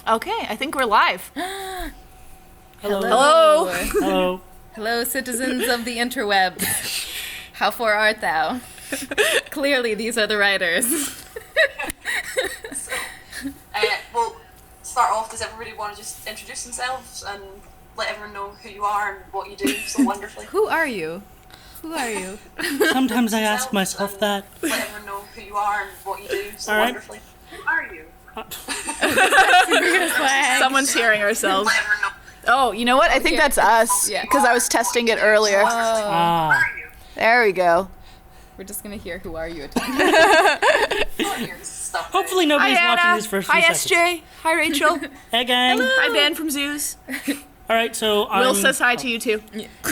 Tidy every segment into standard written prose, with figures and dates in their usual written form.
Okay, I think we're live. Hello. Hello. Hello. Hello, citizens of the interweb. How far art thou? Clearly, these are the writers. Well, start off, does everybody want to just introduce themselves and let everyone know who you are and what you do so wonderfully? Who are you? Who are you? Sometimes I ask myself that. Let everyone know who you are and what you do so All right. wonderfully. Who are you? Someone's hearing ourselves. Let everyone know. Oh, you know what? I think that's us, Yeah. because I was testing it earlier. Ah. There we go. We're just gonna hear "Who are you?" at times. Stuff. Hopefully nobody's Hi, watching Anna. these first few Hi, seconds. SJ. Hi, Rachel. Hey, gang. Hi, Van from Zoos. All right, so Will says hi to you, too.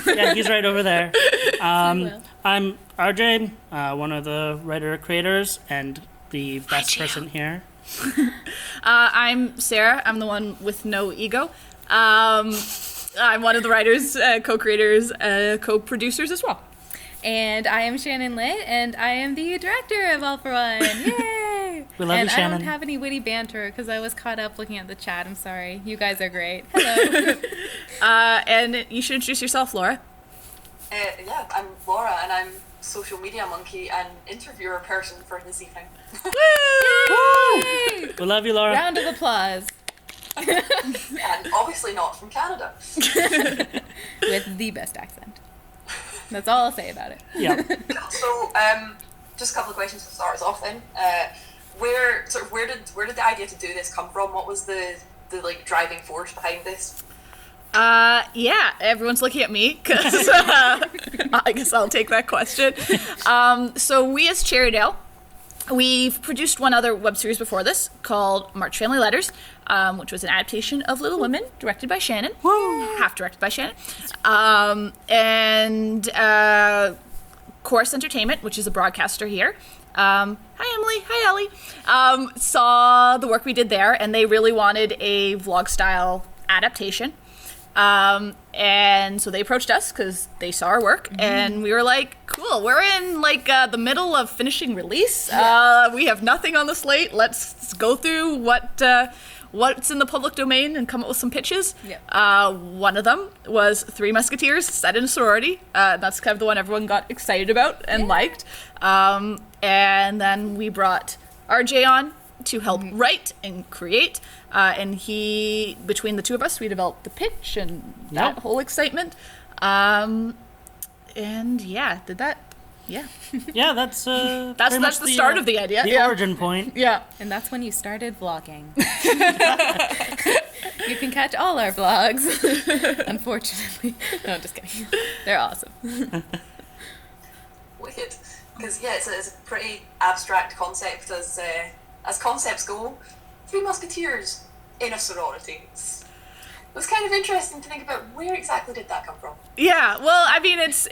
yeah, he's right over there. Will. I'm RJ, one of the writer-creators and the best person here. I'm Sarah. I'm the one with no ego. I'm one of the writers, co-creators, co-producers as well. And I am Shannon Litt, and I am the director of A4O. Yay! We love and you, I Shannon. don't have any witty banter because I was caught up looking at the chat. I'm sorry. You guys are great. Hello. And you should introduce yourself, Laura. Yeah, I'm Laura and I'm social media monkey and interviewer person for this evening. Yay! We love you, Laura. Round of applause And obviously not from Canada. with the best accent. That's all I'll say about it. Yeah. So, just a couple of questions to start us off then. Where did the idea to do this come from? What was the like driving force behind this? Yeah, everyone's looking at me because I guess I'll take that question. So we as Cherrydale, we've produced one other web series before this called March Family Letters, which was an adaptation of Little Women, directed by Shannon, half directed by Shannon, and Chorus Entertainment, which is a broadcaster here. Hi Emily, hi Ellie. Saw the work we did there, and they really wanted a vlog style adaptation. And so they approached us because they saw our work, and we were like, cool, we're in like the middle of finishing release. We have nothing on the slate. Let's go through what's in the public domain and come up with some pitches. Yep. One of them was Three Musketeers set in a sorority. That's kind of the one everyone got excited about and liked. And then we brought RJ on to help write and create. And he, between the two of us, we developed the pitch and that whole excitement. And yeah, did that. Yeah. Yeah, that's That's the start of the idea. The Yeah. origin point. Yeah. And that's when you started vlogging. You can catch all our vlogs, unfortunately. No, I'm just kidding. They're awesome. Wicked. Because yeah, it's a pretty abstract concept as concepts go. Three Musketeers in a sorority. It was kind of interesting to think about where exactly did that come from. Yeah, well, I mean, it's.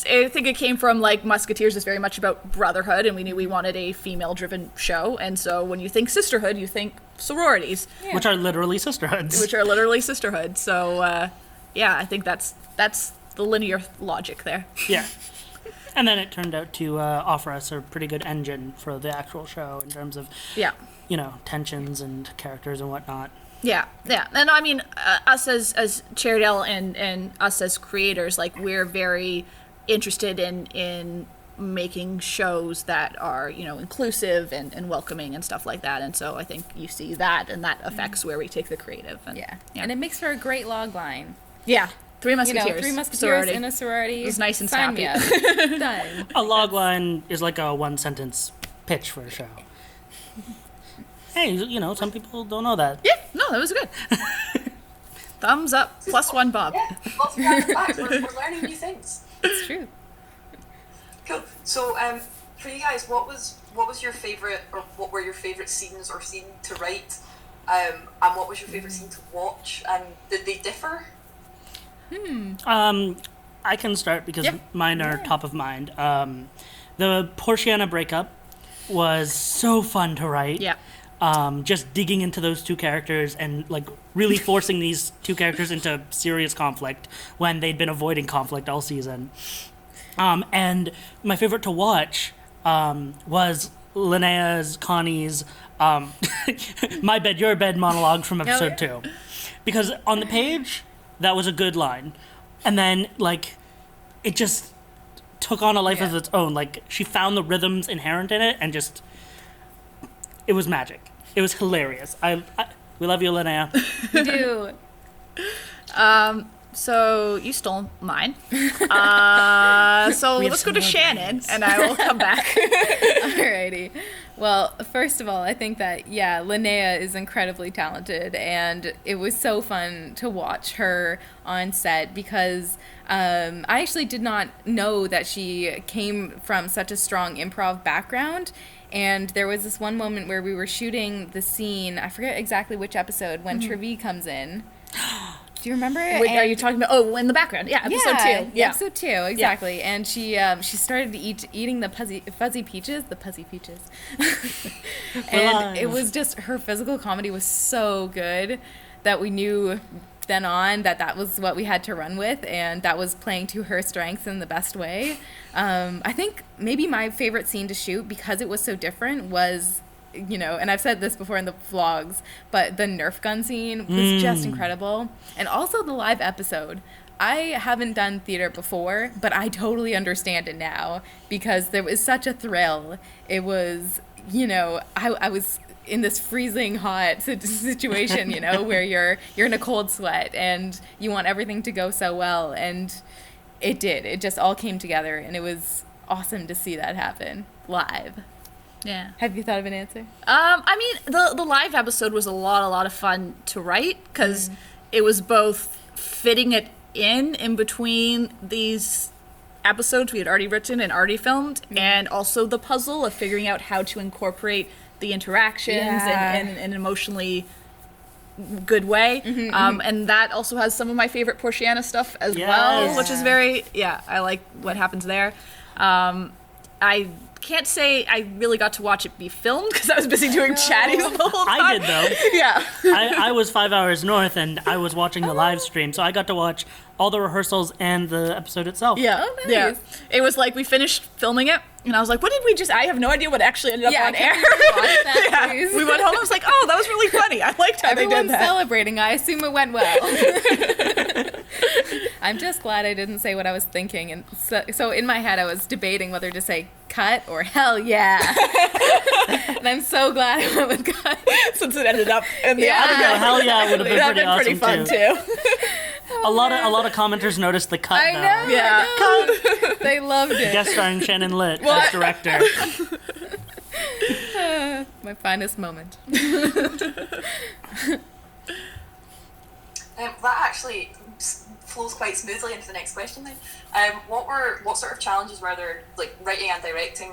I think it came from like Musketeers is very much about brotherhood, and we knew we wanted a female-driven show, and so when you think sisterhood, you think sororities, Which are literally sisterhoods. which are literally sisterhood. So, yeah, I think that's the linear logic there. Yeah. And then it turned out to offer us a pretty good engine for the actual show in terms of, Yeah. tensions and characters and whatnot. Yeah, and I mean, us as Cherrydale and us as creators, like we're very interested in making shows that are inclusive and welcoming and stuff like that. And so I think you see that, and that affects where we take the creative. And, Yeah. And it makes for a great log line. yeah, Three Musketeers. Three Musketeers sorority. in a sorority. It's nice and Sign me snappy. up. Done. A log line is like a one-sentence pitch for a show. Hey, some people don't know that. Yeah, no, that was good. Thumbs up, +1 Bob. Yeah, lots of random facts. We're learning new things. It's true. Cool. So, for you guys, what was your favorite, or what were your favorite scenes or scene to write, and what was your favorite scene to watch, and did they differ? I can start because Yeah. mine are top of mind. The Portiana breakup was so fun to write. Yeah. Just digging into those two characters and like really forcing these two characters into serious conflict when they'd been avoiding conflict all season. And my favorite to watch was Linnea's, Connie's my bed, your bed monologue from episode 2. Because on the page, that was a good line. And then, like, it just took on a life of its own. Like, she found the rhythms inherent in it and just, it was magic. It was hilarious. We love you, Linnea. We do. So you stole mine. So We have let's go some to more Shannon, lines. and I will come back. Alrighty. Well, first of all, I think that, Linnea is incredibly talented, and it was so fun to watch her on set because I actually did not know that she came from such a strong improv background. And there was this one moment where we were shooting the scene, I forget exactly which episode, when Trevi comes in. Do you remember it? Wait, are you talking about? Oh, in the background. Yeah, episode 2. Yeah, episode 2, exactly. And she started eating the fuzzy peaches, and it was just, her physical comedy was so good that we knew then on that was what we had to run with, and that was playing to her strengths in the best way. I think maybe my favorite scene to shoot, because it was so different, was, and I've said this before in the vlogs, but the Nerf gun scene was just incredible. And also the live episode. I haven't done theater before, but I totally understand it now because there was such a thrill. It was, I was in this freezing hot situation, where you're in a cold sweat and you want everything to go so well. And it did. It just all came together, and it was awesome to see that happen live. Yeah. Have you thought of an answer? I mean, the live episode was a lot of fun to write because it was both fitting it in between these episodes we had already written and already filmed, and also the puzzle of figuring out how to incorporate the interactions in an emotionally good way. And that also has some of my favorite Portiana stuff as well, which is very, I like what happens there. I can't say I really got to watch it be filmed because I was busy doing chatties the whole time. I did, though. Yeah. I was 5 hours north, and I was watching the live stream, so I got to watch all the rehearsals and the episode itself. Yeah. Oh, nice. Yeah. It was like we finished filming it, and I was like, what did we just... I have no idea what actually ended up on air. Can we watch that, please? We went home, I was like, oh, that was really funny. I liked how they did Everyone's that. celebrating. I assume it went well. I'm just glad I didn't say what I was thinking. And so in my head, I was debating whether to say cut or hell yeah. And I'm so glad I went with cut. Since it ended up in the Yeah. audio. Hell yeah, would have been That'd pretty been pretty awesome, fun, too. A lot of commenters noticed the cut, I though. know. Yeah. I know. They loved it. Guest starring Shannon Litt as director. My finest moment. That actually flows quite smoothly into the next question then. What sort of challenges were there, like writing and directing,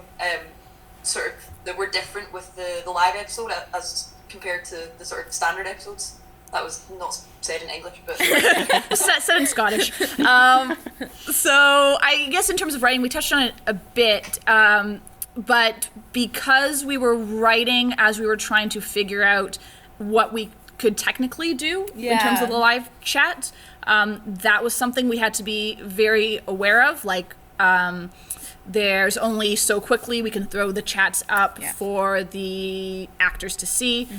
sort of that were different with the live episode as compared to the sort of standard episodes? That was not said in English, but Said in Scottish. So I guess in terms of writing, we touched on it a bit, but because we were writing as we were trying to figure out what we could technically do in terms of the live chat, that was something we had to be very aware of. Like, there's only so quickly we can throw the chats up for the actors to see.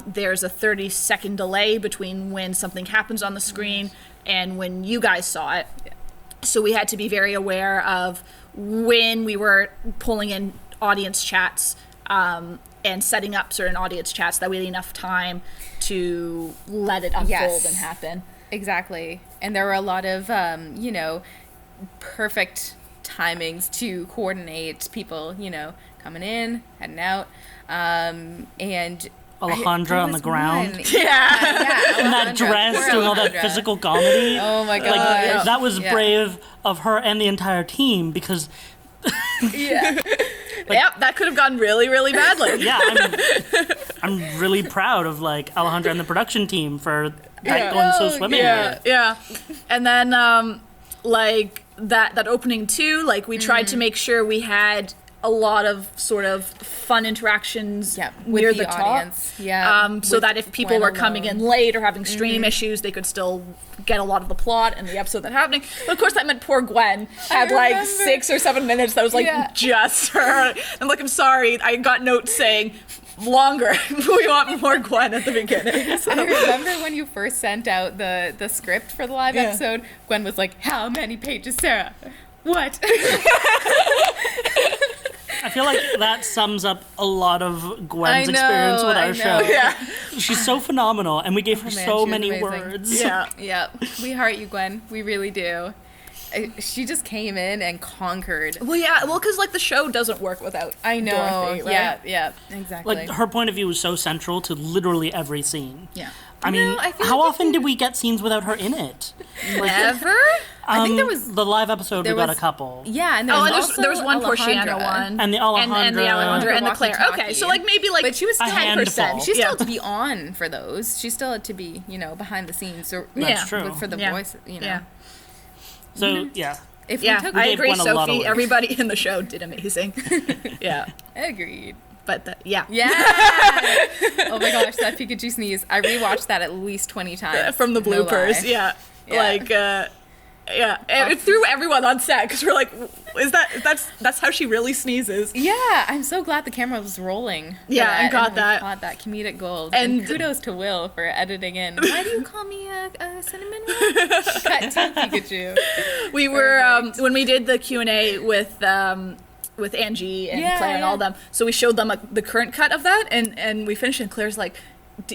There's a 30-second delay between when something happens on the screen and when you guys saw it. So we had to be very aware of when we were pulling in audience chats and setting up certain audience chats that we had enough time to let it unfold and happen. Exactly. And there were a lot of, perfect timings to coordinate people, coming in, heading out, and Alejandra on the ground. Yeah, In that Alejandra. dress, Poor doing all that Alejandra. physical comedy. Oh my god. Like, that was brave of her and the entire team because, Yeah. Yep, that could have gone really, really badly. yeah, I'm really proud of, like, Alejandra and the production team for that going so swimmingly. Yeah. And then, like, that opening too, like, we tried to make sure we had a lot of sort of fun interactions with near the top. audience. Yeah. So that if people were Gwen coming in alone. late or having stream issues, they could still get a lot of the plot and the episode that happening. But of course that meant poor Gwen had like remember. 6 or 7 minutes that was like just her. I'm like, I'm sorry, I got notes saying longer. We want more Gwen at the beginning. So. I remember when you first sent out the script for the live Yeah. episode, Gwen was like, "How many pages, Sarah? What?" I feel like that sums up a lot of Gwen's I know, experience with I our know. show. Yeah. She's so phenomenal, and we gave her Oh, man, so she was many amazing. words. Yeah. Yeah, we heart you, Gwen. We really do. She just came in and conquered. Well, yeah. Well, because like the show doesn't work without I know. Dorothy, right? Yeah, exactly. Like, her point of view was so central to literally every scene. Yeah. I mean, I feel how like often did we get scenes without her in it? Never. I think there was. The live episode, we there got was- a couple. Yeah, and there Oh, was and also there was one Porciana Alejandra. one. And the And the Alejandra and the Claire. Walkie-talkie. Okay, so like maybe like But she was still 10%. handful. She still Yeah. had to be on for those. She still had to be, behind the scenes. Or, That's true. For the Yeah. voice, Yeah. So, yeah. If Yeah, we took, I gave agree, Gwen a lot of Sophie. work. Everybody in the show did amazing. Yeah, agreed. but yeah. Yeah. Oh my gosh, that Pikachu sneeze! I rewatched that at least 20 times. From the No bloopers, lie. yeah. Yeah. Like, yeah, and it threw everyone on set because we're like, that's how she really sneezes. Yeah, I'm so glad the camera was rolling. for Yeah, I got we that. Caught that comedic gold. And- And kudos to Will for editing in. Why do you call me a cinnamon roll? Cut to Pikachu. We were Perfect. when we did the Q&A with Angie and Yeah, Claire and all yeah. them. So we showed them the current cut of that, and we finished. And Claire's like,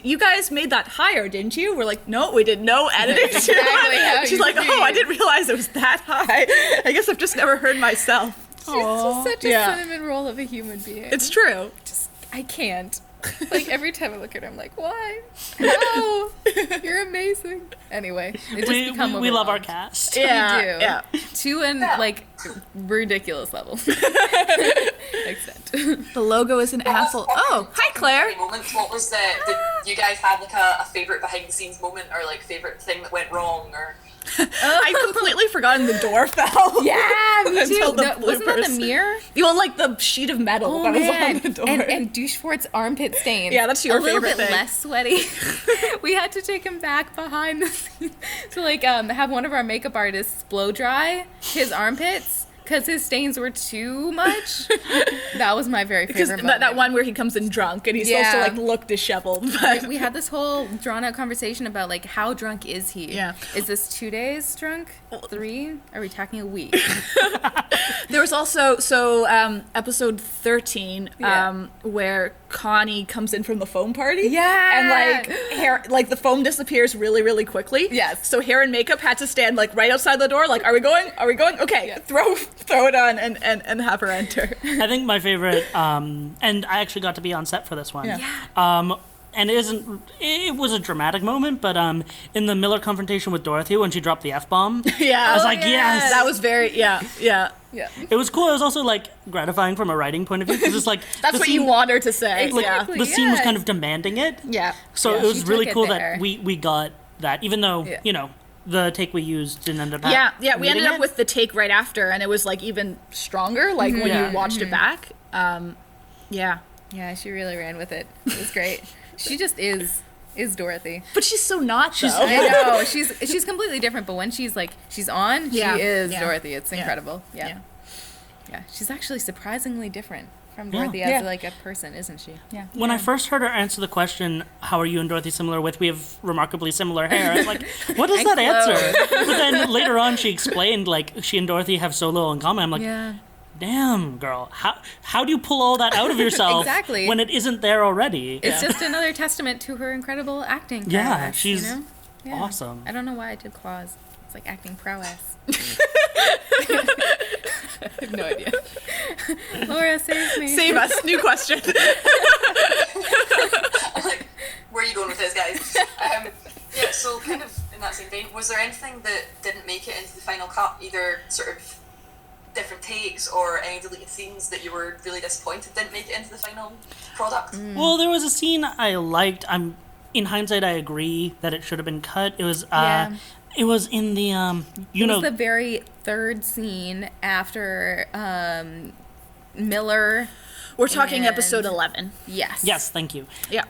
"You guys made that higher, didn't you?" We're like, "No, we did no editing to Exactly how it." She's you like, "Oh, I read. didn't realize it was that high. I guess I've just never heard myself." She's just such a Yeah. cinnamon roll of a human being. It's true. I can't. Like every time I look at her, I'm like, why? No, you're amazing. Anyway, it just become We love our overwhelmed. cast. Yeah, We do. yeah. To an like ridiculous level. Extent. The logo is an apple. Oh, hi Claire. Moments. What was did you guys have like a favorite behind the scenes moment or like favorite thing that went wrong or? I completely forgotten the door fell. Yeah, me too. Until the Wasn't that the bloopers. mirror? Well, like the sheet of metal Oh that was man, on the door. and Douchefort's armpit stains. Yeah, that's your a little favorite bit thing. less sweaty. We had to take him back behind the scenes to like have one of our makeup artists blow dry his armpits because his stains were too much. That was my very Because favorite moment. that one where he comes in drunk and he's supposed to Yeah. like look disheveled. But We had this whole drawn out conversation about like how drunk is he? Yeah. Is this 2 days drunk? 3? Are we talking a week? there was also episode 13 Yeah. where Connie comes in from the foam party. Yeah. And like the foam disappears really, really quickly. Yes. So hair and makeup had to stand like right outside the door, like, are we going? Are we going? Okay, Yeah. throw it on and have her enter. I think my favorite, and I actually got to be on set for this one. Yeah. And it was a dramatic moment, but in the Miller confrontation with Dorothy when she dropped the F-bomb, Yeah. I was like, yes! That was very, yeah. Yeah. It was cool. It was also like gratifying from a writing point of view because it's like That's the what scene, you want her to say. Exactly. the scene was yeah. kind of demanding it. Yeah. So Yeah, it was she really took it cool there. that we got that, even though Yeah. the take we used didn't end up. Yeah, we ended needing up it. with the take right after, and it was like even stronger. Like when Yeah. you watched it back. Yeah, Yeah, she really ran with it. It was great. She just is Dorothy. but she's so not. Though. I know she's completely different, but when she's on, Yeah. she is Yeah. Dorothy. It's Yeah. incredible. Yeah. Yeah. Yeah, she's actually surprisingly different from Yeah. Dorothy Yeah. as like a person, isn't she? Yeah. When I first heard her answer the question, "How are you and Dorothy similar with?" We have remarkably similar hair. I was like, "What is And that answer?" clothes. But then later on, she explained like she and Dorothy have so little in common. I'm like, Yeah. "Damn, girl, how do you pull all that out of yourself Exactly. when it isn't there already?" It's just another testament to her incredible acting prowess. Yeah, she's you know? Yeah. awesome. I don't know why I did claws. It's like acting prowess. I have no idea. Laura, save me. Save us. New question. I'm like, where are you going with this, guys? Yeah, so kind of in that same vein, was there anything that didn't make it into the final cut, either sort of different takes or any deleted scenes that you were really disappointed didn't make it into the final product? Well, there was a scene I liked. In hindsight, I agree that it should have been cut. It was Yeah. it was in the It was the very third scene after Miller We're talking And- episode 11. Yes. Yes, thank you. Yeah.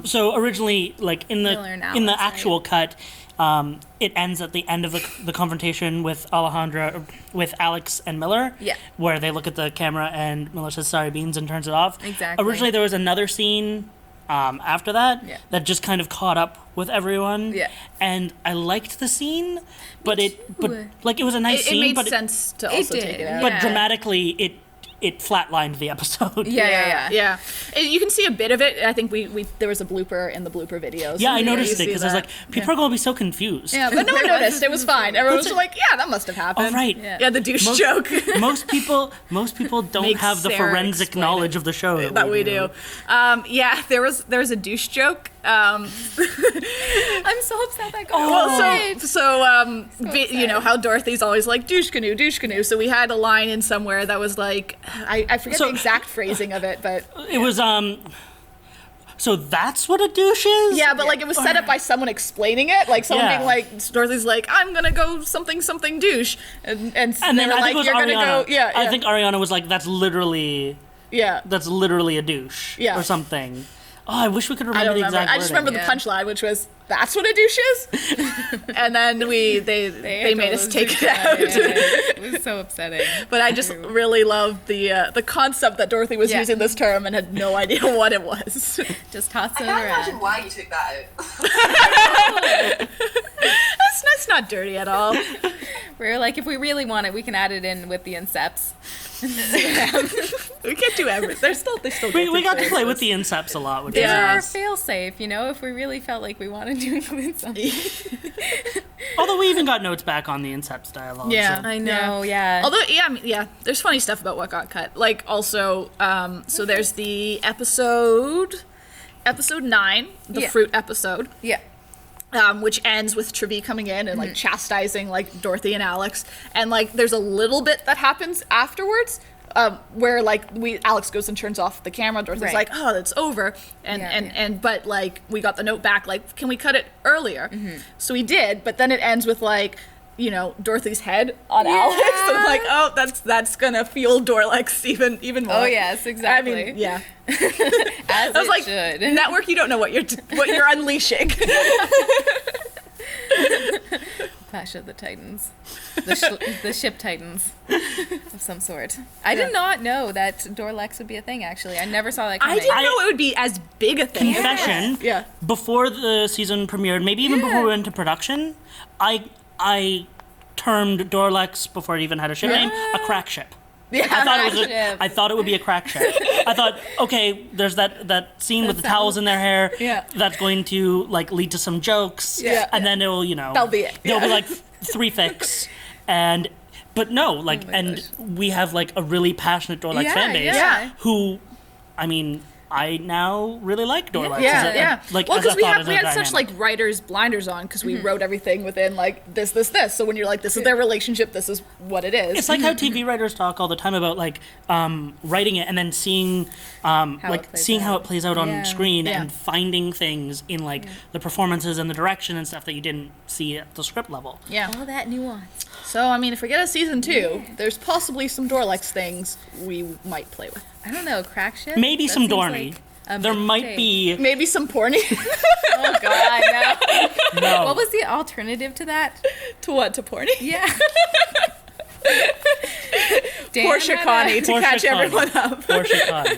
So originally, like in Miller now, the that's actual cut, it ends at the end of the confrontation with Alejandra, with Alex and Miller. Yeah. Where they look at the camera and Miller says "Sorry, Beans" and turns it off. Exactly. Originally, there was another scene after that Yeah. that just kind of caught up with everyone. Yeah. And I liked the scene, but it was a nice It scene, made but sense to also did, take it out. but yeah. dramatically it flatlined the episode. Yeah. Yeah. You can see a bit of it. I think we there was a blooper in the blooper videos. Yeah, I You noticed it see because I was that. like, people are going to be so confused. Yeah, but no one noticed. It was fine. Everyone was That's like, yeah, that must have happened. Oh, right. Yeah, the douche joke Most people don't Makes have the Sarah forensic explain knowledge it. of the show that we do. Yeah, there was a douche joke. I'm so upset that got Well, right. you know how Dorothy's always like douche canoe, douche canoe. So we had a line in somewhere that was like, I forget So- the exact phrasing of it, but It was so that's what a douche is? yeah, but like it was set up by someone explaining it, like someone Yeah. being like, Dorothy's like, I'm gonna go something something douche, and And they then were I like, think it was you're gonna Ariana. go, yeah, I think Ariana was like, that's literally a douche Yeah. or something. Oh, I wish we could I remember don't the remember. exact I just remember Yeah. the punchline, which was, "That's what a douche is," and then they made us take it out. It was so upsetting. But I just really loved the concept that Dorothy was Yeah. using this term and had no idea what it was. Just toss I it can't imagine around. why you took that out. That's not dirty at all. We're like, if we really want it, we can add it in with the incepts. We can't do everything. They still We got to play with the incepts a lot, which These is are our nice. fail safe, you know, if we really felt like we wanted to include something. Although we even got notes back on the incepts dialogue. Yeah. so- I know, yeah. Although, there's funny stuff about what got cut. Like, also, so there's the episode 9, the Yeah. fruit episode, yeah. which ends with Trevi coming in and, like, chastising, like, Dorothy and Alex. And, like, there's a little bit that happens afterwards, where, like, Alex goes and turns off the camera. Dorothy's Right. like, oh, that's over. But, like, we got the note back, like, can we cut it earlier? So we did, but then it ends with, like, you know, Dorothy's head on Alex. And I'm like, oh, that's gonna fuel Dorlex even more. Oh, yes, exactly. I mean, yeah. As I was it like, should. network, you don't know what you're unleashing. Clash of the Titans. The ship Titans of some sort. I did not know that Dorlex would be a thing, actually. I never saw that I coming. didn't know it would be as big a thing. Confession. Yeah. Before the season premiered, maybe even before we went into production, I termed Dorlex, before it even had a ship name, a crack ship. Yeah. I thought it would be a crack ship. I thought, okay, there's that scene with the towels in their hair. Yeah. That's going to like lead to some jokes. Yeah. And then it'll, you know, That'll be it. There'll Yeah. be like 3 fics, but no, like, Oh my and gosh. we have like a really passionate Dorlex Yeah, fan base yeah. who, I mean, I now really like Dorlex. Yeah, as a- yeah. Like, Well, as a because we thought, had as a such dynamic. like writers' blinders on because we wrote everything within like this. So when you're like, this is their relationship, this is what it is. It's like how TV writers talk all the time about like writing it and then seeing plays how it plays out on Yeah. screen Yeah. and finding things in like the performances and the direction and stuff that you didn't see at the script level. yeah. All that nuance. So I mean, if we get a season 2, there's possibly some Dorlex things we might play with. I don't know, crack ship? Maybe That some seems Dorney. like a There might mistake. be Maybe some porny. Oh, God, no. no. What was the alternative to that? To what? To porny? Yeah. Dan Portia had Connie a- to catch Connie. everyone up. Portia Connie.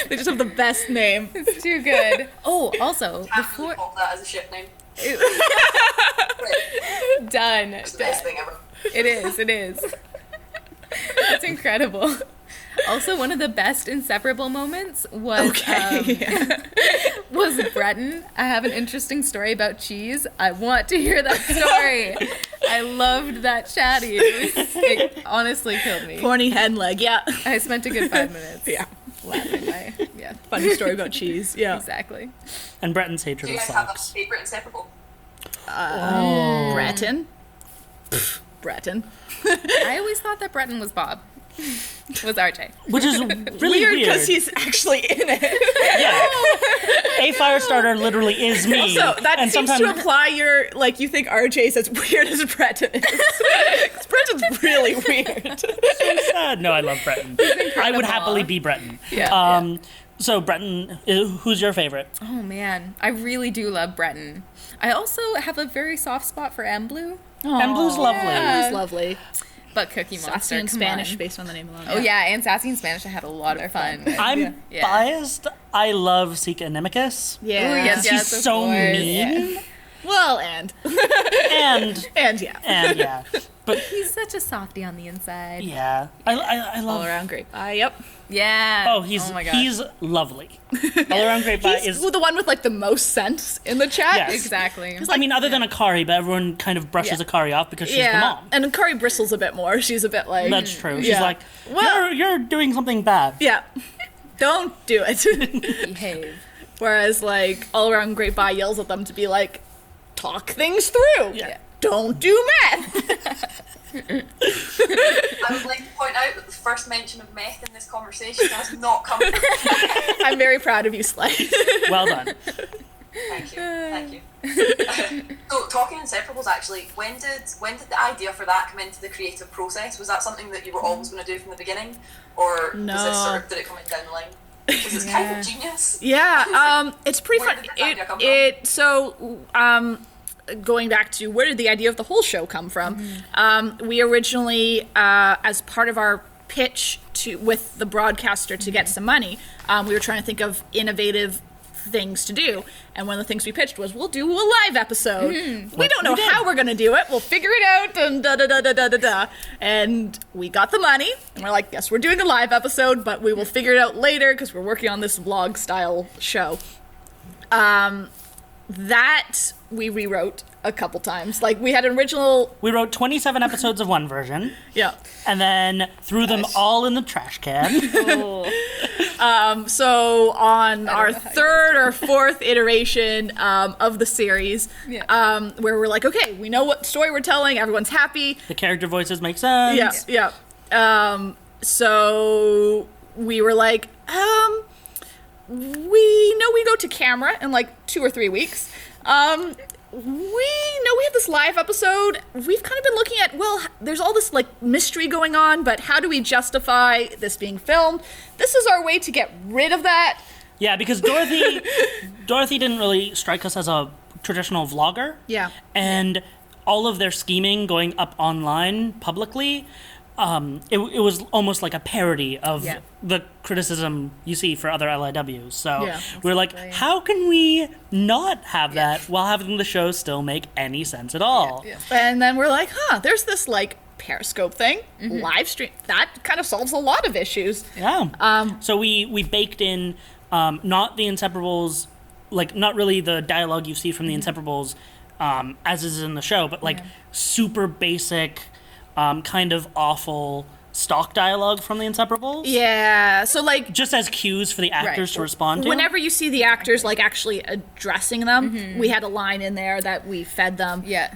They just have the best name. It's too good. Oh, also, Have to before... pop that as a ship name. Done. It's the best thing ever. It is. That's incredible. Also, one of the best inseparable moments was was Breton. I have an interesting story about cheese. I want to hear that story. I loved that chatty. It honestly killed me. Porny hen leg. Yeah. I spent a good 5 minutes. Yeah. Laughing yeah, Funny story about cheese. Yeah. exactly. And Breton's Do hatred you of guys have a socks. favourite inseparable? Breton. Breton. I always thought that Breton was Bob. Was RJ. Which is really Weird weird. because he's actually in it. Yeah. A Firestarter literally is me. So that and seems sometimes to imply you're like you think RJ's as weird as Breton is. 'Cause Breton's really weird. No, I love Breton. I would happily be Breton. Yeah. So Breton, who's your favorite? Oh man, I really do love Breton. I also have a very soft spot for Emblu, And Blue's lovely. It was lovely. but Cookie Monster. Sassy in come Spanish on. based on the name alone. Oh yeah, and Sassy in Spanish. I had a lot of fun. I'm Yeah. biased. I love Sika Inimicus. Yeah. Ooh, yes, He's of so course. mean. Well, and And yeah. and yeah. But He's such a softie on the inside. yeah. I All love around great. Yep. Yeah. Oh, he's my gosh. he's lovely. All around great guy He's is the one with like the most sense in the chat. Yes. Exactly. I mean, other than Akari, but everyone kind of brushes Yeah. Akari off because she's the Yeah. mom. And Kari bristles a bit more. She's a bit like. That's true. She's Yeah. like, Well- you're doing something bad. Yeah. Don't do it. Behave. Whereas like all around great guy yells at them to be like, talk things through. Yeah. Don't do meth. I would like to point out that the first mention of meth in this conversation has not come from I'm very proud of you, Slay. Well done. Thank you. So talking inseparables, actually, when did the idea for that come into the creative process? Was that something that you were always going to do from the beginning, or No. was this sort of, did it come in down the line? Because it's kind of genius. Yeah, it's pretty Where fun. did this idea come from? So going back to where did the idea of the whole show come from? We originally, as part of our pitch with the broadcaster to get some money, we were trying to think of innovative things to do, and one of the things we pitched was we'll do a live episode. We don't know how we're gonna do it. We'll figure it out and da da da da da da da. And we got the money, and we're like, yes, we're doing a live episode, but we will figure it out later because we're working on this vlog style show. That we rewrote a couple times. Like we had an original, We wrote 27 episodes of one version, yeah. and then threw them all in the trash can. So on our third or fourth iteration of the series, Yeah. where we're like, okay, we know what story we're telling. Everyone's happy. The character voices make sense. Yeah. So we were like, we know we go to camera in like 2 or 3 weeks. We know we have this live episode. We've kind of been looking at, well, there's all this like mystery going on, but how do we justify this being filmed? This is our way to get rid of that. Yeah, because Dorothy didn't really strike us as a traditional vlogger. Yeah. And all of their scheming going up online publicly, it was almost like a parody of Yeah. the criticism you see for other LIWs. So Yeah. we're like, how can we not have that while having the show still make any sense at all? Yeah. And then we're like, there's this like Periscope thing, live stream. That kind of solves a lot of issues. Yeah. So we baked in not the Inseparables, like not really the dialogue you see from the Inseparables as is in the show, but like super basic, kind of awful stock dialogue from the Inseparables. Yeah. So like Just as cues for the actors to respond to. whenever you see the actors like actually addressing them, we had a line in there that we fed them. Yeah.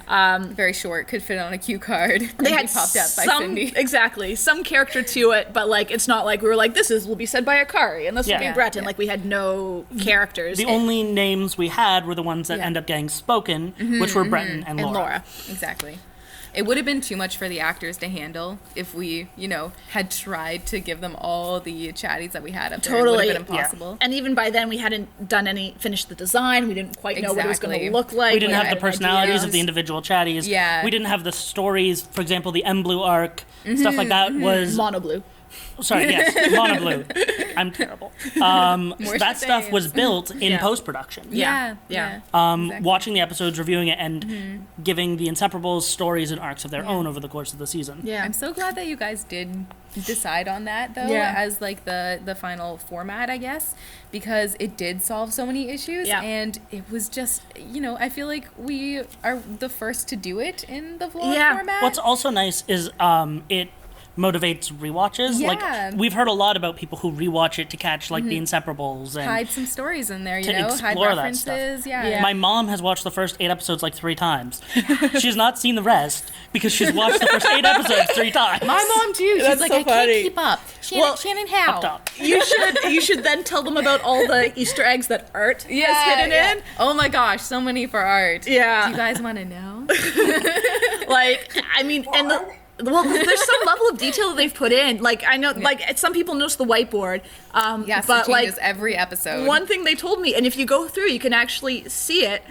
Very short. Could fit on a cue card. They and had be popped up by some Cindy. exactly some character to it, but like it's not like we were like this will be said by Akari and this will Yeah. be Breton. Yeah. Like we had no characters. The only names we had were the ones that Yeah. end up getting spoken, which were Breton and and Laura. Laura. Exactly. It would have been too much for the actors to handle if we, had tried to give them all the chatties that we had up there. It would Totally. have been impossible. And even by then, we hadn't done finished the design. We didn't quite know what it was going to Exactly. look like. We didn't have had the personalities ideas. of the individual chatties. Yeah. We didn't have the stories. For example, the M Blue arc, stuff like that was Mono blue. sorry, yes, Mono Blue. I'm terrible. More That stuff names. was built in Yeah. post production. Yeah. Exactly. Watching the episodes, reviewing it, and giving the Inseparables stories and arcs of their own over the course of the season. Yeah. I'm so glad that you guys did decide on that though Yeah. as like the final format, I guess, because it did solve so many issues Yeah. and it was just I feel like we are the first to do it in the vlog Yeah. format. What's also nice is it motivates rewatches. Yeah. Like we've heard a lot about people who rewatch it to catch like the Inseparables and hide some stories in there, to hide explore that stuff. references. Yeah. My mom has watched the first 8 episodes like 3 times. She's not seen the rest because she's watched the first 8 episodes 3 times. My mom too. She's That's like, so I funny. can't keep up. Shannon, how? Up top. You should then tell them about all the Easter eggs that Art has hidden in. Oh my gosh, so many for art. Yeah. Do you guys want to know? Like, I mean, and well, there's some level of detail that they've put in. Like, I know, like, some people notice the whiteboard. Yes, but it changes like every episode. one thing they told me, and if you go through, you can actually see it,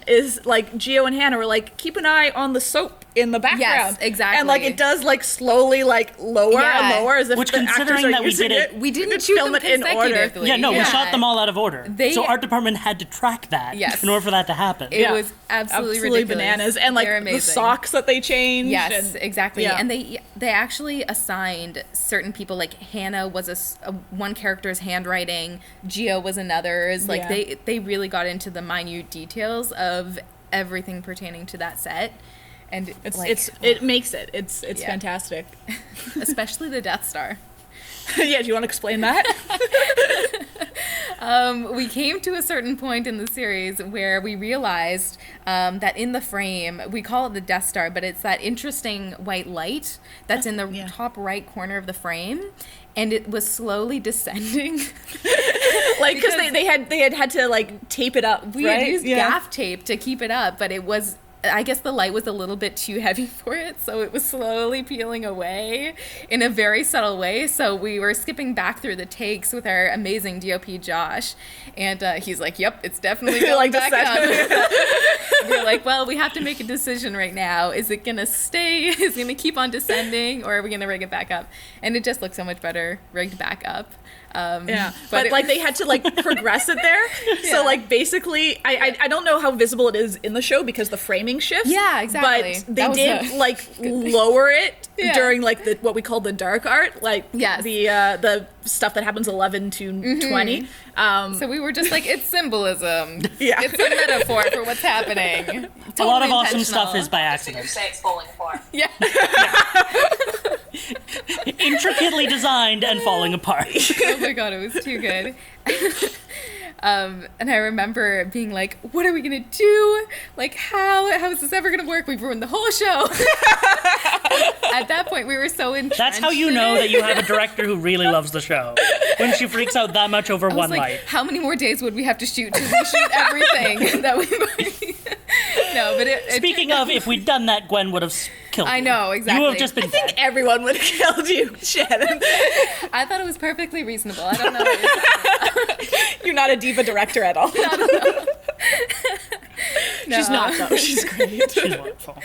is like Gio and Hannah were like, keep an eye on the soap in the background. Yes, exactly. And like it does like slowly like lower and Yeah. lower as if Which, the actors considering are that we using did it- it. We didn't could shoot film them it in order. consecutively. Yeah, no, we shot them all out of order. They- So art department had to track that Yes. in order for that to happen. It was absolutely ridiculous. bananas, and like They're the amazing. socks that they changed. Yes, and, exactly. yeah. And they actually assigned certain people, like Hannah was a one character's handwriting, Gio was another's. Like Yeah. they really got into the minute details of everything pertaining to that set. And it makes it. It's Yeah. fantastic. especially the Death Star. Yeah, do you want to explain that? We came to a certain point in the series where we realized that in the frame, we call it the Death Star, but it's that interesting white light that's in the Yeah. top right corner of the frame, and it was slowly descending. Like, because they had to like tape it up. We right? had used Yeah. gaff tape to keep it up, but it was, I guess the light was a little bit too heavy for it, so it was slowly peeling away in a very subtle way. So we were skipping back through the takes with our amazing DOP Josh, and he's like, "Yep, it's definitely going Like back descending. up." We're like, "Well, we have to make a decision right now. Is it gonna stay? Is it gonna keep on descending, or are we gonna rig it back up?" And it just looks so much better rigged back up. Yeah, but it- like they had to like progress it there. Yeah. So like basically, I don't know how visible it is in the show because the framing shifts. Yeah, exactly. But they That was did a like lower it Yeah. during like the what we call the dark art, like Yes. the stuff that happens 11 to 20. So we were just like, it's symbolism. Yeah. It's a metaphor for what's happening. A lot of Totally awesome stuff intentional. is by Your accident. set's falling apart. Yeah. Intricately designed and falling apart. Oh my god, it was too good. And I remember being like, what are we gonna do? Like, how is this ever gonna work? We've ruined the whole show. At that point, we were so entrenched. That's how you in know it. that you have a director who really loves the show. When she freaks out that much over I was one like, light. how many more days would we have to shoot to reshoot everything that we No, but it Speaking of, if we'd done that, Gwen would have killed I you. know, exactly. You would have just been I think dead. everyone would have killed you, Shannon. I thought it was perfectly reasonable. I don't know what you're talking about. You're not a diva director at all. She's No. not though. She's great. She's wonderful.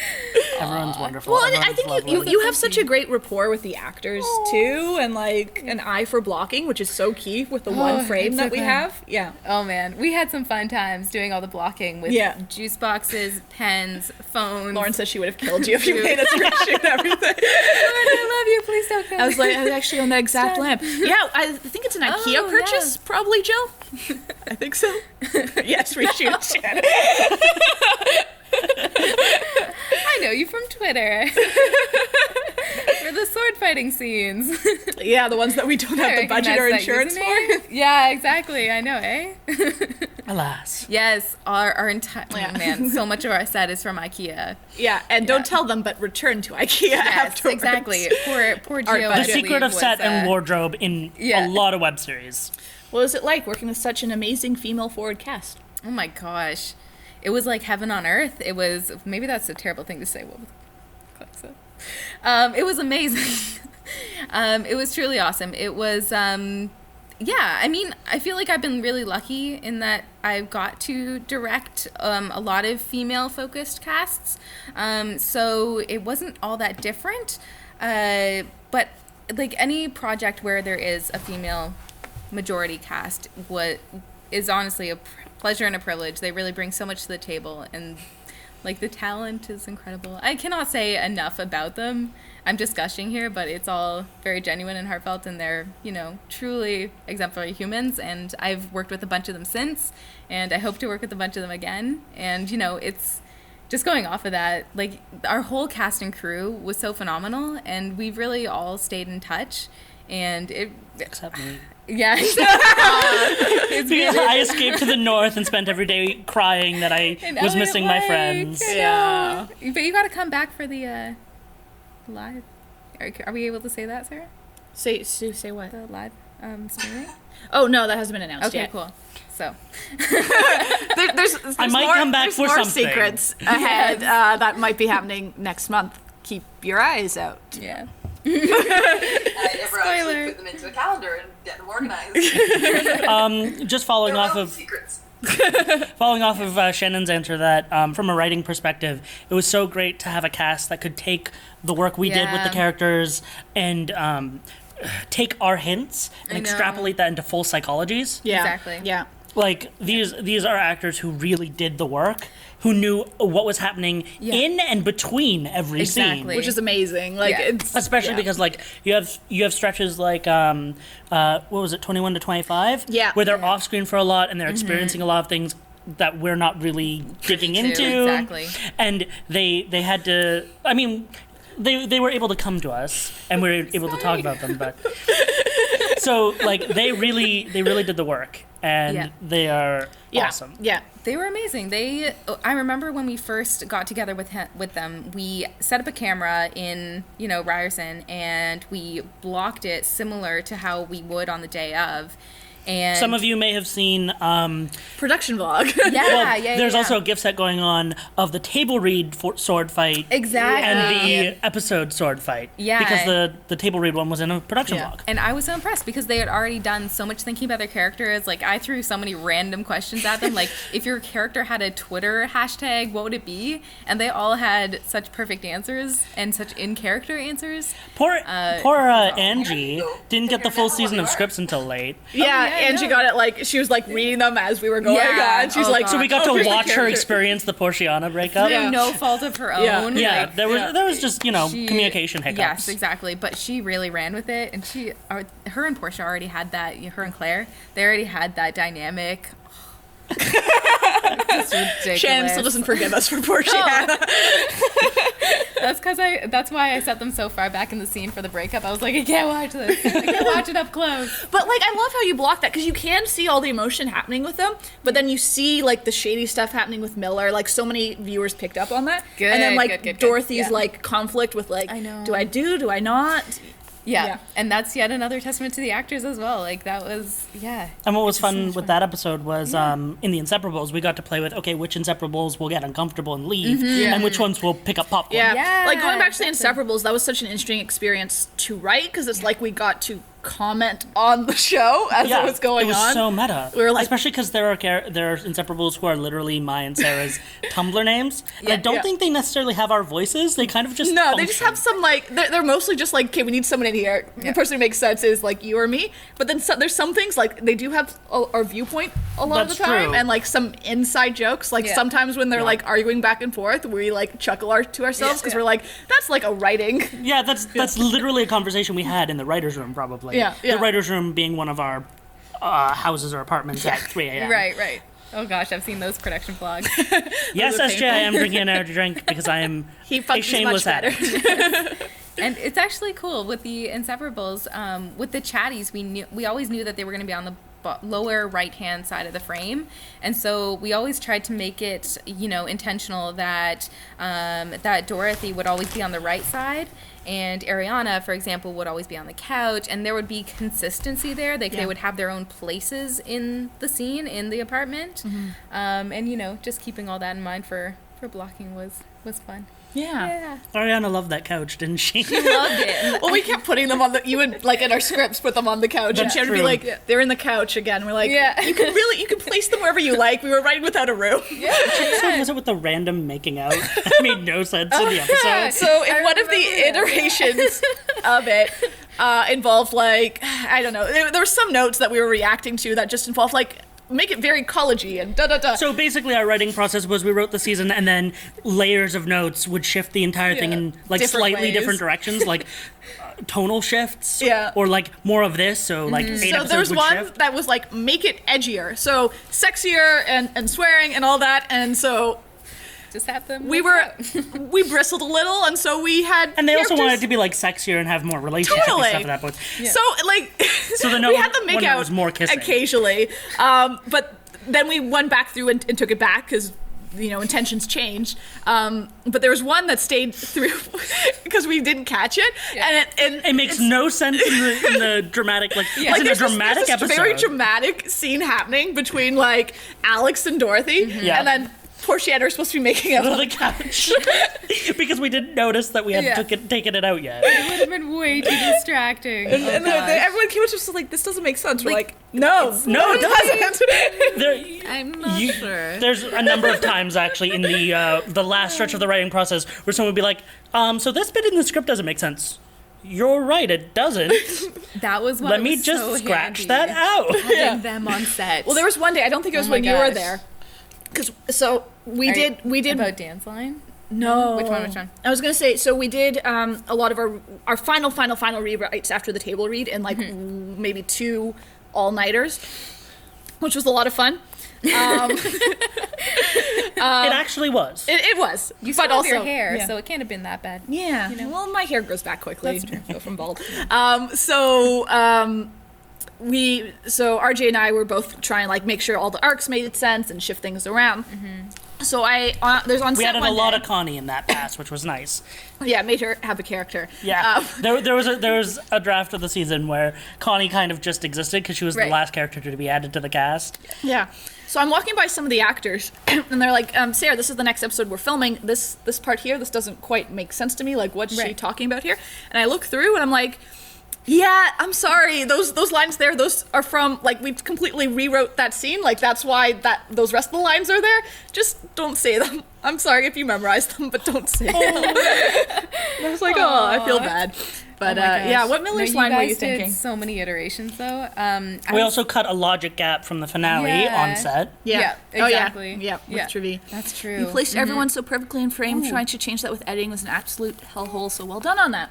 Everyone's wonderful. Well, and I Everyone's think lovely. you have such a great rapport with the actors too, and like an eye for blocking, which is so key with the one frame it's that so we fun. have. Yeah. Oh man, we had some fun times doing all the blocking with Yeah. juice boxes, pens, phones. Lauren says she would have killed you if you made us reshoot everything. I love you. Please don't kill me. I was like, I was actually on the exact lamp. Yeah, I think it's an IKEA Oh, purchase, yeah. probably, Jill. I think so. Yes, reshoot, Shannon. I know you from Twitter. For the sword fighting scenes. Yeah, the ones that we don't have the budget or insurance for. Yeah, exactly. I know, eh? Alas. Yes, our entire Yeah. man. So much of our set is from IKEA. Yeah, and don't tell them, but return to IKEA Yes, afterwards. exactly. Poor Gio. budget. The secret of set and wardrobe in yeah. a lot of web series. What was it like working with such an amazing female-forward cast? Oh my gosh. It was like heaven on earth. It was, maybe that's a terrible thing to say. What was it was amazing. It was truly awesome. It was, yeah, I mean, I feel like I've been really lucky in that I've got to direct a lot of female-focused casts. So it wasn't all that different. But like any project where there is a female majority cast, is honestly a pleasure and a privilege. They really bring so much to the table, and like the talent is incredible. I cannot say enough about them. I'm just gushing here, but it's all very genuine and heartfelt, and they're, you know, truly exemplary humans. And I've worked with a bunch of them since, and I hope to work with a bunch of them again. And, you know, it's just going off of that, like our whole cast and crew was so phenomenal, and we've really all stayed in touch. And it, Except me. yeah, it's Because been- I escaped to the north and spent every day crying that I And was Elliot missing my Lake. friends. Yeah. But you got to come back for the live. Are we are say that, Sarah? Say what? The live streaming? Oh no, that hasn't been announced Okay, yet. cool. So, There's I might more, come back there's for more something. secrets ahead that might be happening next month. keep your eyes out. Yeah. I never actually Spoiler. put them into a calendar and get them organized. Just following They're off well of secrets. Shannon's answer, that from a writing perspective, it was so great to have a cast that could take the work we did with the Yeah. characters and take our hints and I know. extrapolate that into full psychologies. Yeah. Exactly. Yeah. Like these are actors who really did the work, who knew what was happening in and between every scene. Exactly. Which is amazing. Like Yeah. it's Especially because like you have stretches like what was it, 21 to 25? Yeah. Where they're off screen for a lot and they're experiencing a lot of things that we're not really digging to, into. exactly. And they had to, I mean, they were able to come to us and we were able to talk about them, but so like they really did the work, and Yeah. they are awesome. Yeah. They were amazing. I remember when we first got together with them, we set up a camera in, Ryerson, and we blocked it similar to how we would on the day of. And Some of you may have seen Production vlog. there's also a gift set going on of the table read sword fight exactly. and the episode sword fight. Yeah. Because the table read one was in a production Yeah. vlog. And I was so impressed because they had already done so much thinking about their characters. Like, I threw so many random questions at them. Like, if your character had a Twitter hashtag, what would it be? And they all had such perfect answers and such in-character answers. Poor Angie didn't get the full season of scripts until late. Yeah, I Angie know. got it like she was like reading them as we were going Yeah. on. She's Oh, like, God. So we got here's to the watch her character. experience the Portiana breakup. Yeah. Through no fault of her Yeah. own. Yeah, Like, there was just she- communication hiccups. Yes, exactly. But she really ran with it, and her and Portia already had that. Her and Claire, they already had that dynamic. It's ridiculous. Shannon still doesn't forgive us for Portia. That's why I set them so far back in the scene for the breakup. I was like, I can't watch this. I can't watch it up close. But like, I love how you block that because you can see all the emotion happening with them, but then you see like the shady stuff happening with Miller. Like so many viewers picked up on that, Good, and then like good. Dorothy's Yeah. like conflict with like, I know. do I not? Yeah. Yeah. And that's yet another testament to the actors as well. Like, that was, And what was so fun much with fun. that episode was in the Inseparables, we got to play with, okay, which Inseparables will get uncomfortable and leave, and which ones will pick up popcorn. Yeah. Yeah, Like going back to the exactly. Inseparables, that was such an interesting experience to write because it's like we got to comment on the show as it was going it was on. so meta. We were like- especially because there are Inseparables who are literally my and Sarah's Tumblr names. And I Yeah. don't Yeah. think they necessarily have our voices. They kind of just No, they just function. have some like they're mostly just like, okay, we need someone in here. The person who makes sense is like you or me. But then there's some things like they do have our viewpoint a lot of That's the time, true. and like some inside jokes. Like Yeah. sometimes when they're like arguing back and forth, we like chuckle to ourselves because Yeah. we're like, that's like a writing. Yeah, that's literally a conversation we had in the writer's room, probably. Yeah, yeah. The writer's room being one of our houses or apartments at 3 a.m. right. Oh gosh, I've seen those production vlogs. Yes, Those are SJ, I am drinking an energy drink because I am He a functions shameless much better. addict. And it's actually cool with the Inseparables. With the chatties, we always knew that they were going to be on the lower right hand side of the frame, and so we always tried to make it intentional that that Dorothy would always be on the right side, and Ariana, for example, would always be on the couch, and there would be consistency there. They would have their own places in the scene, in the apartment, and just keeping all that in mind for blocking was fun. Yeah. Ariana loved that couch, didn't she? Loved it. Well, we kept putting them on you would like in our scripts put them on the couch, and That's she would be true. like, they're in the couch again. We're like, Yeah. you can place them wherever you like. We were writing without a room. So was it with the random making out? That made no sense in the episode. So in I one of the remember that. iterations of it involved like, I don't know, there were some notes that we were reacting to that just involved like, make it very collegey and da-da-da. So basically, our writing process was we wrote the season, and then layers of notes would shift the entire thing Yeah. in like Different slightly ways. different directions, like tonal shifts, Yeah. or like more of this. So like 8 So episodes there was would one shift. that was like, make it edgier. So sexier and swearing and all that. And so Just have them. we bristled a little. And so we had And they also wanted characters- to be like sexier and have more relationship Totally. and stuff at that point. So like, So the we had them make when there out was more kissing. occasionally, but then we went back through and took it back because intentions changed. But there was one that stayed through because we didn't catch it, and It makes no sense in the dramatic like it's in a there's dramatic this episode. very dramatic scene happening between like Alex and Dorothy, Yeah. and then poor Shannon was supposed to be making out on on the couch because we didn't notice that we Yeah. hadn't taken it out yet. It would have been way too distracting. Oh, and then gosh. everyone came up to us like, this doesn't make sense. We're like, no, No, it doesn't. There, I'm not sure. There's a number of times actually in the last stretch of the writing process where someone would be like, so this bit in the script doesn't make sense. You're right, it doesn't. That was what Let me was just so scratch handy, that out. having them on set. Well, there was one day, I don't think it was Oh my when you were gosh. there. We Are did about dance line. no. Which one? I was gonna say, so we did a lot of our final rewrites after the table read in like maybe 2 all-nighters, which was a lot of fun. It actually was. It was, You but still have also your hair, yeah. so it can't have been that bad. Yeah. You know. Well, my hair grows back quickly. That's true. Go from bald. So RJ and I were both trying like make sure all the arcs made sense and shift things around. So there's on We set added one a lot day- of Connie in that pass, which was nice. Yeah, made her have a character. Yeah, there was a draft of the season where Connie kind of just existed because she was Right. the last character to be added to the cast. Yeah. So I'm walking by some of the actors, and they're like, Sarah, this is the next episode we're filming. This part here, this doesn't quite make sense to me. Like, what's she Right. talking about here? And I look through, and I'm like, yeah, I'm sorry. Those lines there, those are from, like, we completely rewrote that scene. Like, that's why those rest of the lines are there. Just don't say them. I'm sorry if you memorized them, but don't say them. I was like, oh, I feel bad. But, Oh my gosh. yeah, what Miller's No, line were you guys did thinking? so many iterations, though. We also cut a logic gap from the finale Yeah. on set. Yeah, exactly. Oh, yeah, with Trevi. That's true. You placed everyone so perfectly in frame. Trying to change that with editing was an absolute hellhole, so well done on that.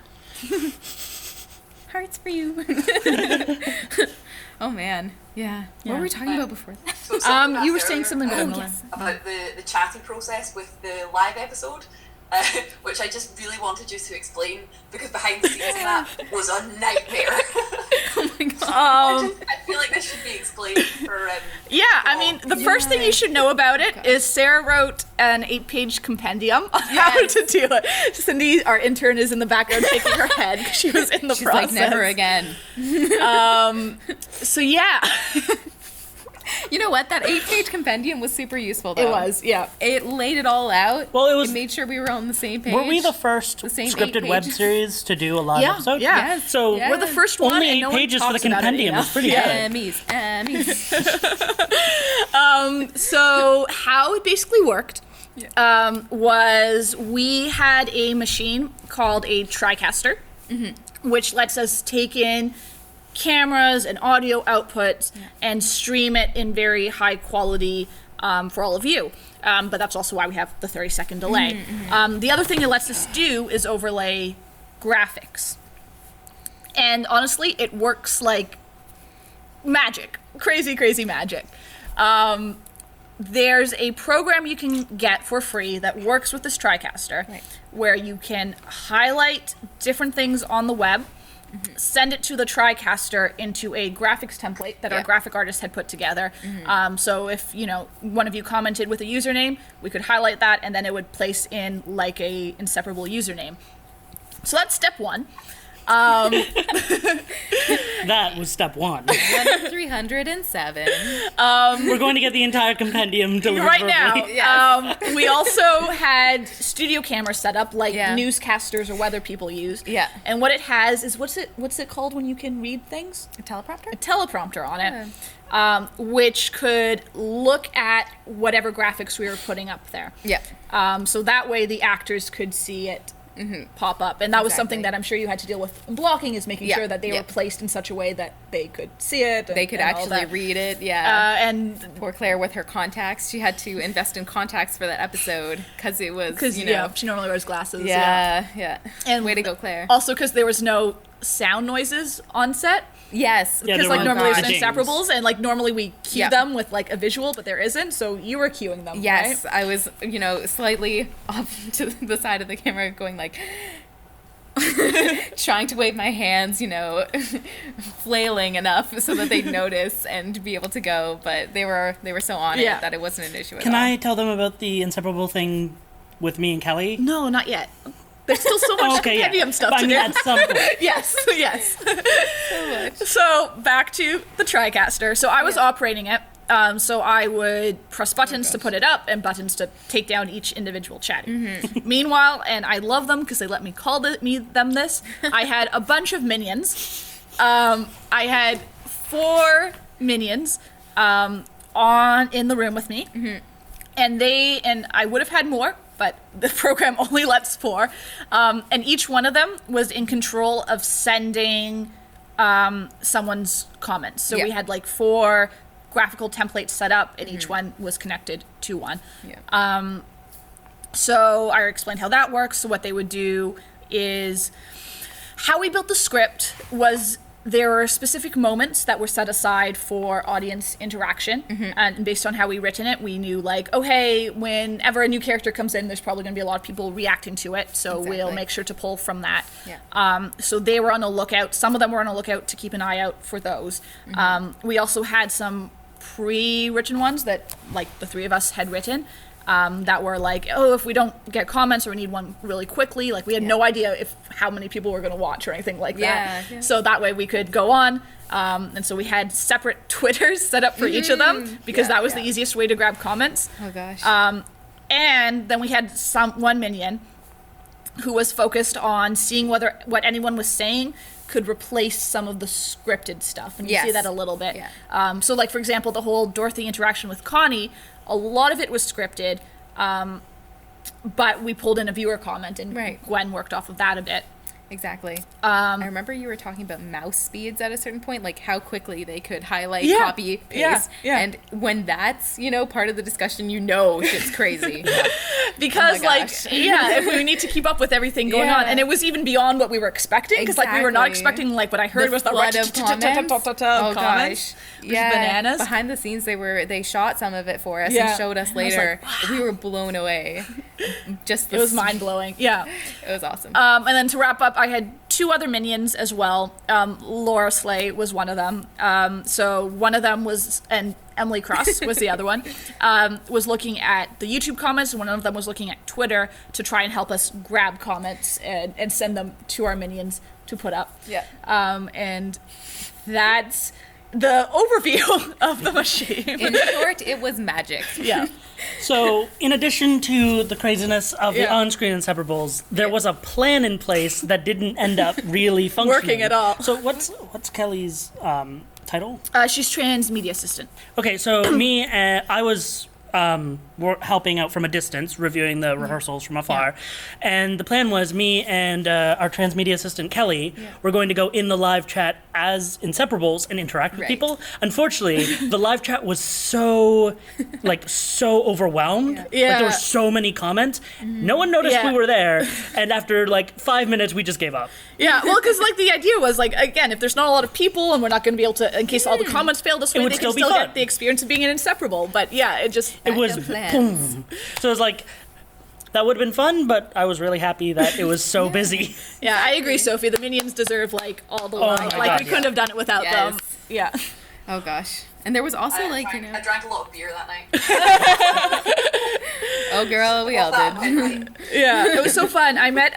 Hearts for you. Oh man, yeah. What were we talking about before that? So something You were asked saying earlier, something about Oh, Miller. yes. about the chatting process with the live episode, which I just really wanted you to explain because behind the scenes of that was a nightmare. Oh my god. I feel like this should be explained for. Yeah, I mean, the first thing you should know about it is Sarah wrote an 8-page compendium on how to do it. Cindy, our intern, is in the background shaking her head because she was in the She's process. like, never again. So yeah, You know what? That 8-page compendium was super useful, though. it was. Yeah. It laid it all out. Well, it was- made sure we were on the same page. Were we the first The same scripted 8 web pages. series to do a live Yeah, episode? yeah. Yes. So Yeah. We're the first one. only and 8 no one pages for the talks about it compendium enough. was pretty Yeah. good. Emmys. So how it basically worked was we had a machine called a TriCaster, which lets us take in cameras and audio outputs and stream it in very high quality for all of you. But that's also why we have the 30-second delay. The other thing it lets us do is overlay graphics. And honestly, it works like magic. Crazy, crazy magic. There's a program you can get for free that works with this TriCaster, Right. where you can highlight different things on the web, send it to the TriCaster into a graphics template that our Yeah. graphic artist had put together. So if one of you commented with a username, we could highlight that, and then it would place in like a inseparable username. So that's step one. That was step 1. 307. We're going to get the entire compendium delivered Right now, verbally. Yes. we also had studio cameras set up like Yeah. newscasters or weather people use. Yeah. And what it has is what's it called when you can read things? A teleprompter? A teleprompter on it, which could look at whatever graphics we were putting up there. Yeah. So that way the actors could see it pop up, and that was something Exactly. that I'm sure you had to deal with in blocking, is making Yeah, sure that they yeah. were placed in such a way that they could see it. They could and all actually that. read it. Yeah. And Poor Claire with her contacts. She had to invest in contacts for that episode because it was, because she normally wears glasses. Yeah. And way to go, Claire. Also, because there was no sound noises on set. Yes. Yeah, Because there like were normally there's dings. inseparables, and like normally we cue Yeah. them with like a visual, but there isn't. So you were cueing them. Yes, Right? I was, slightly off to the side of the camera going like, trying to wave my hands, flailing enough so that they'd notice and be able to go. But they were so on Yeah. it that it wasn't an issue at Can all. I tell them about the inseparable thing with me and Kelly? No, not yet. There's still so much Okay, compendium yeah. stuff But I to mean, do. at some point. Yes. So much. So back to the TriCaster. So I was operating it. So I would press buttons to put it up and buttons to take down each individual chatty. Meanwhile, and I love them because they let me call them this, I had a bunch of minions. I had 4 minions in the room with me. And I would have had more, but the program only lets 4. And each one of them was in control of sending someone's comments. So we had like 4 graphical templates set up, and each one was connected to one. So I explained how that works. So what they would do is, how we built the script was, there were specific moments that were set aside for audience interaction, and based on how we written it, we knew like, oh hey, whenever a new character comes in, there's probably going to be a lot of people reacting to it, so we'll make sure to pull from that. So they were on the lookout. Some of them were on the lookout to keep an eye out for those. We also had some pre-written ones that like the 3 of us had written. That were like, oh, if we don't get comments or we need one really quickly, like we had no idea how many people were going to watch or anything like that. So that way we could go on. And so we had separate Twitters set up for each of them, because that was the easiest way to grab comments. Oh gosh. And then we had one minion who was focused on seeing whether what anyone was saying could replace some of the scripted stuff. And you see that a little bit. So like, for example, the whole Dorothy interaction with Connie, a lot of it was scripted, but we pulled in a viewer comment, and Gwen worked off of that a bit. Exactly. I remember you were talking about mouse speeds at a certain point, like how quickly they could highlight, copy, paste. And when that's, part of the discussion, shit's crazy. Because, if we need to keep up with everything going on. And it was even beyond what we were expecting, because, we were not expecting, what I heard was the flood of comments. Oh, gosh. Yeah, bananas. Behind the scenes, they shot some of it for us and showed us later. We were blown away. It was mind-blowing. Yeah. It was awesome. And then to wrap up, I had 2 other minions as well. Laura Slay was one of them. So one of them was, and Emily Cross was the other one, was looking at the YouTube comments, and one of them was looking at Twitter to try and help us grab comments and send them to our minions to put up. And that's the overview of the machine. In short, it was magic. So, in addition to the craziness of the on-screen inseparables, there was a plan in place that didn't end up really functioning. Working at all. So, what's Kelly's title? She's trans media assistant. Okay, so I was helping out from a distance, reviewing the rehearsals from afar. And the plan was me and our transmedia assistant, Kelly, were going to go in the live chat as inseparables and interact with people. Unfortunately, the live chat was so overwhelmed. Like, there were so many comments. No one noticed we were there. And after 5 minutes, we just gave up. Well, because the idea was again, if there's not a lot of people and we're not going to be able to, in case all the comments fail this way, they can still get the experience of being an inseparable. But it was boom. So it was that would have been fun, but I was really happy that it was so busy. I agree, Sophie. The minions deserve all the love. We couldn't have done it without them. Oh gosh. And there was also I drank a lot of beer that night. Oh girl, we all did. It was so fun. I met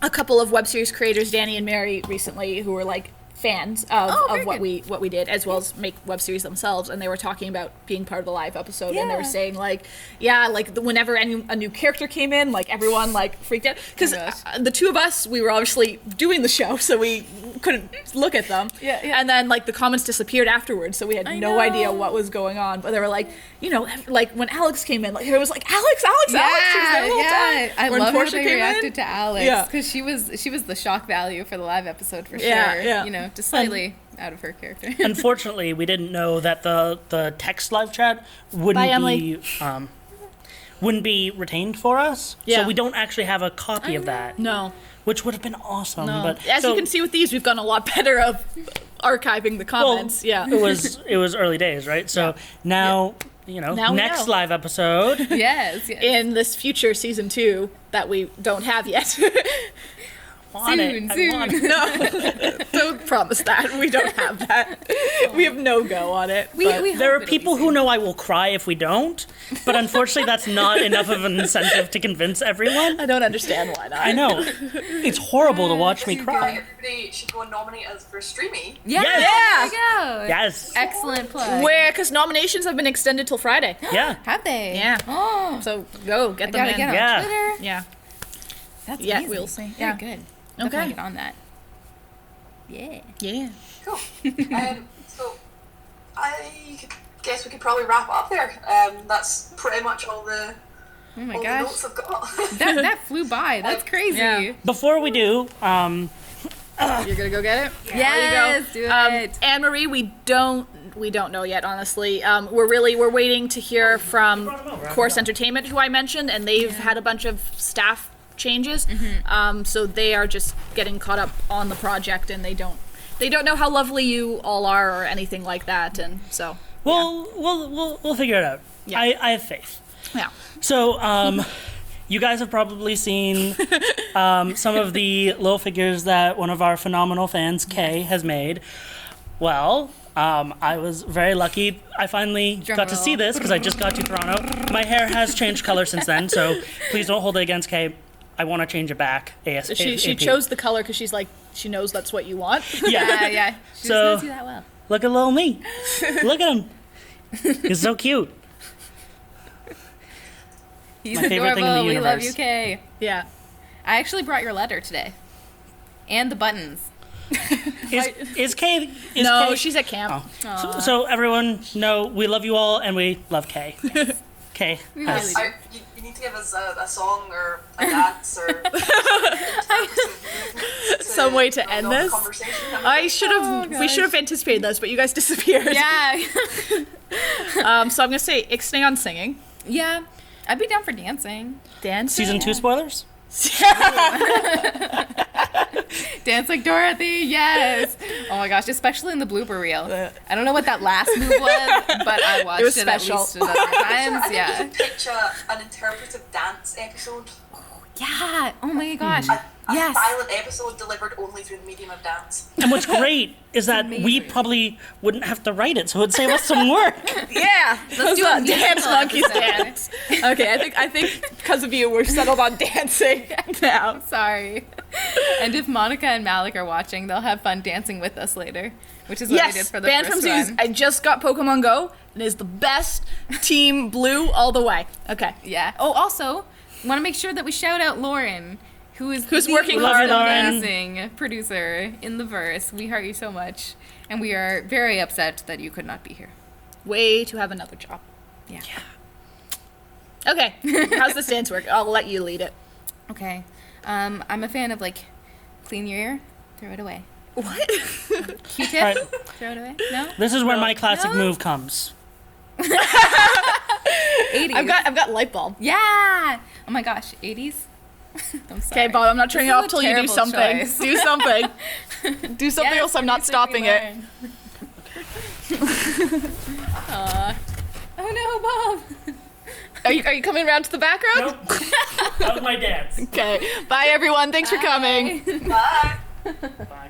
a couple of web series creators, Danny and Mary, recently, who were fans of what we did, as well as make web series themselves, and they were talking about being part of the live episode, and they were saying whenever a new character came in, everyone freaked out, because the 2 of us, we were obviously doing the show, so we couldn't look at them, and then the comments disappeared afterwards, so we had no idea what was going on, but they were when Alex came in, it was Alex, she was there the whole time. I love how they reacted to Alex, because she was the shock value for the live episode for sure. Just slightly out of her character. Unfortunately, we didn't know that the text live chat wouldn't be retained for us. So we don't actually have a copy of that. No. Which would have been awesome. No. But as you can see with these, we've gotten a lot better of archiving the comments. It was early days, right? So now next live episode. Yes. In this future season 2 that we don't have yet. want Soon, it. soon. I want it. No, don't promise that. We don't have that. We have no go on it. We but- hope There are it'll be people who soon. know I will cry if we don't, but unfortunately that's not enough of an incentive to convince everyone. I don't understand why not. I know. It's horrible to watch me I cry. think everybody should go and nominate us for Streamy. Yeah, Yes. there you go. Yes. Excellent plug. Where? Because nominations have been extended till Friday. Yeah. Have they? Yeah. Oh, So go get I them gotta in. get on Yeah. Twitter. Yeah. That's Yeah, easy. we'll see. Very Yeah. good. Okay. Definitely get on that. Yeah. Yeah. Cool. So I guess we could probably wrap it up there. That's pretty much all the Oh my all the gosh. notes I've got. That flew by. That's crazy. Yeah. Before we do, You're gonna go get it. Yes, do it. Anne Marie, we don't know yet, honestly. We're waiting to hear from Course Entertainment, who I mentioned, and they've had a bunch of staff changes. So they are just getting caught up on the project, and they don't know how lovely you all are or anything like that, and so we'll figure it out. Yeah. I have faith. yeah. So, you guys have probably seen some of the little figures that one of our phenomenal fans, Kay, has made. Well, I was very lucky. I finally got to see roll. this because I just got to Toronto. My hair has changed color since then, so please don't hold it against Kay. I want to chanch it back ASAP. She chose the color because she's like, she knows that's what you want. Yeah, yeah. She So- doesn't do that well. Look at little me. Look at him. He's so cute. He's My favorite thing in the adorable. We love universe. you, Kay. Yeah. I actually brought your letter today. And the buttons. Is Kay? Is No, Kay, she's at camp. so everyone know we love you all and we love Kay. Kay. We has- really You need to give us a song or a dance or interpretive movement Some way to end the this? conversation. I should have. we gosh. should have anticipated this, but you guys disappeared. Yeah. So I'm gonna say ixnay on singing. Yeah. I'd be down for dancing. Dancing. Season 2 spoilers? Dance like Dorothy, yes. Oh my gosh, especially in the blooper reel. I don't know what that last move was, but I watched was it special. at least a dozen times. I think Yeah. you should pitch an interpretive dance episode. Yeah. Oh my gosh. A Yes. silent episode delivered only through the medium of dance. And what's great is that we amazing. probably wouldn't have to write it, so it'd save us some work. Yeah. Let's do a musical dance monkeys episode. dance. Okay, I think because of you, we're settled on dancing now. Sorry. And if Monica and Malik are watching, they'll have fun dancing with us later, which is what I did Yes, for the Band first from Zoos. one. I just got Pokemon Go, and is the best team blue all the way. Okay. Yeah. Oh, also, want to make sure that we shout out Lauren, who's working the hard. Love you, Lauren. amazing producer in the verse. We heart you so much, and we are very upset that you could not be here. Way to have another job. Yeah. Okay. How's this dance work? I'll let you lead it. Okay. I'm a fan of like, clean your ear, throw it away. What? Q-tip, All right. throw it away. No. This is where my classic No. move comes. 80s. I've got light bulb. Yeah. Oh my gosh, 80s. I'm sorry. Okay, Bob, I'm not turning it This off is a till you do terrible something. choice. Do something. Do something Yes, else. I'm not producer stopping it. Lauren. Oh no, Bob. Are you coming around to the background? Nope. That was my dance. Okay. Bye, everyone. Thanks for coming. Bye. Bye.